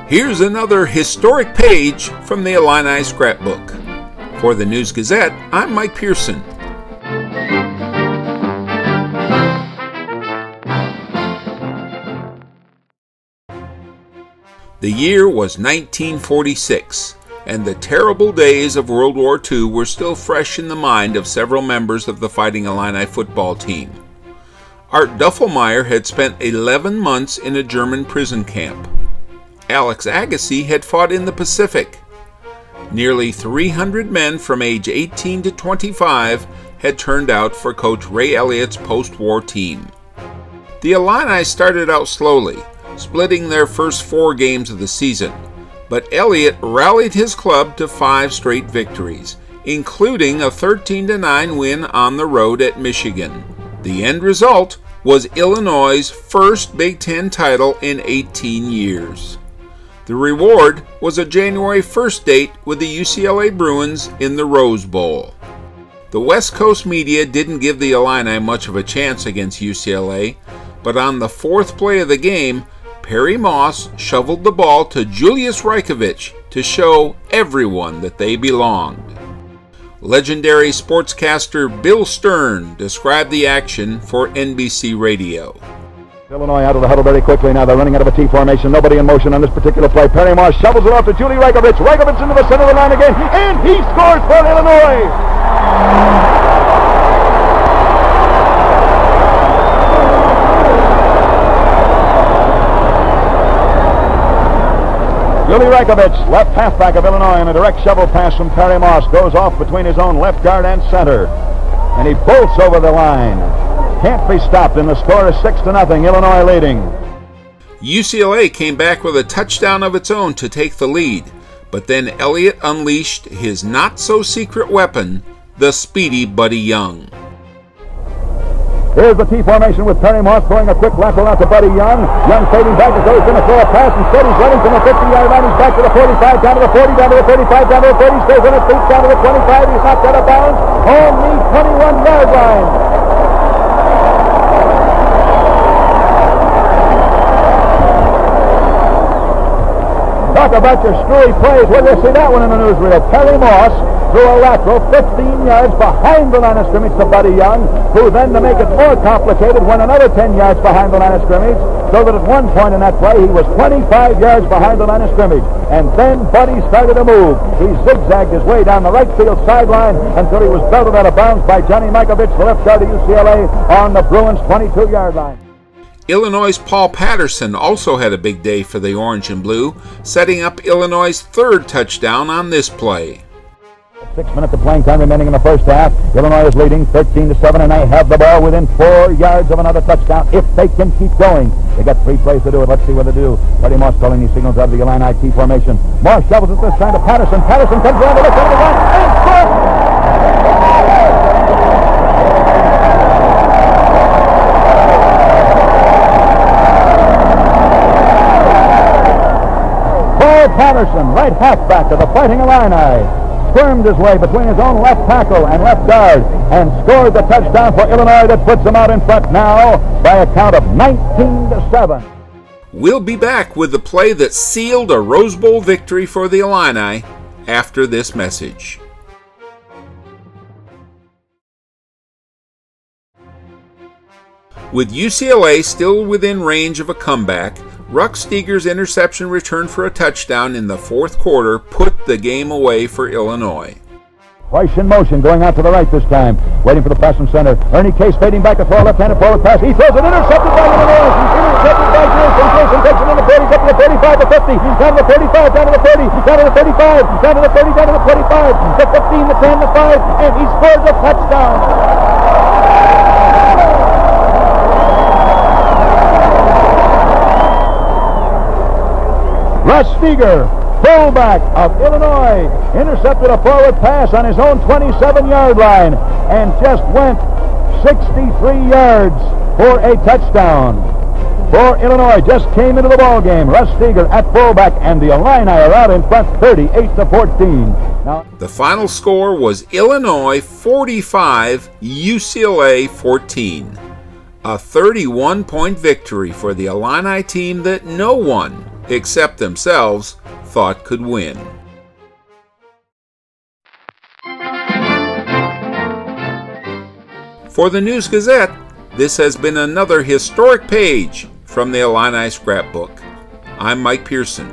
Here's another historic page from the Illini scrapbook. For the News-Gazette, I'm Mike Pearson. The year was 1946, and the terrible days of World War II were still fresh in the mind of several members of the Fighting Illini football team. Art Duffelmeyer had spent 11 months in a German prison camp. Alex Agassi had fought in the Pacific. Nearly 300 men from age 18 to 25 had turned out for Coach Ray Elliott's post-war team. The Illini started out slowly, splitting their first 4 games of the season, but Elliott rallied his club to 5 straight victories, including a 13-9 win on the road at Michigan. The end result was Illinois' first Big Ten title in 18 years. The reward was a January 1st date with the UCLA Bruins in the Rose Bowl. The West Coast media didn't give the Illini much of a chance against UCLA, but on the 4th play of the game, Perry Moss shoveled the ball to Julius Rykovich to show everyone that they belonged. Legendary sportscaster Bill Stern described the action for NBC Radio. Illinois out of the huddle very quickly now. They're running out of a T formation. Nobody in motion on this particular play. Perry Moss shovels it off to Julius Rykovich. Rykovich into the center of the line again, and he scores for Illinois. Julius Rykovich, left halfback of Illinois, and a direct shovel pass from Perry Moss goes off between his own left guard and center, and he bolts over the line. Can't be stopped, and the score is 6-0, Illinois leading. UCLA came back with a touchdown of its own to take the lead, but then Elliott unleashed his not-so-secret weapon, the speedy Buddy Young. Here's the T formation with Perry Moss throwing a quick lateral out to Buddy Young. Young fading back as though he's going to throw a pass. Instead, he's running from the 50-yard line. He's back to the 45, down to the 40, down to the 35, down to the 30. Stays on his feet, down to the 25. He's knocked out of bounds on the 21-yard line. Talk about your screwy plays. Where do you see that one in the newsreel? Perry Moss threw a lateral 15 yards behind the line of scrimmage to Buddy Young, who then, to make it more complicated, went another 10 yards behind the line of scrimmage, so that at one point in that play he was 25 yards behind the line of scrimmage. And then Buddy started to move. He zigzagged his way down the right field sideline until he was belted out of bounds by Johnny Mikovich, the left guard of UCLA, on the Bruins' 22-yard line. Illinois' Paul Patterson also had a big day for the Orange and Blue, setting up Illinois' 3rd touchdown on this play. 6 minutes of playing time remaining in the first half. Illinois is leading 13-7, and they have the ball within 4 yards of another touchdown if they can keep going. They got 3 plays to do it. Let's see what they do. Buddy Moss calling these signals out of the Illini T formation. Moss shovels it this time to Patterson. Patterson comes around the left side of the line and scores! Patterson, right halfback of the Fighting Illini, squirmed his way between his own left tackle and left guard and scored the touchdown for Illinois that puts them out in front now by a count of 19-7. We'll be back with the play that sealed a Rose Bowl victory for the Illini after this message. With UCLA still within range of a comeback, Rucksteger's interception return for a touchdown in the 4th quarter put the game away for Illinois. Weiss in motion, going out to the right this time, waiting for the pass from center. Ernie Case fading back to throw a left-handed forward pass. He throws it, intercepted by Illinois. Intercepted by Pearson. Pearson takes it in the 40, up to the 35, to 50, down to the 35, down to the 30, down to the 35, down to the 30, down to the 25, to 15, to 10, to 5, and he scores a touchdown. Rucksteger, fullback of Illinois, intercepted a forward pass on his own 27-yard line and just went 63 yards for a touchdown. For Illinois, just came into the ball game. Rucksteger at fullback, and the Illini are out in front 38-14. Now, the final score was Illinois 45, UCLA 14. A 31-point victory for the Illini team that no one, except themselves, thought could win. For the News-Gazette, this has been another historic page from the Illini scrapbook. I'm Mike Pearson.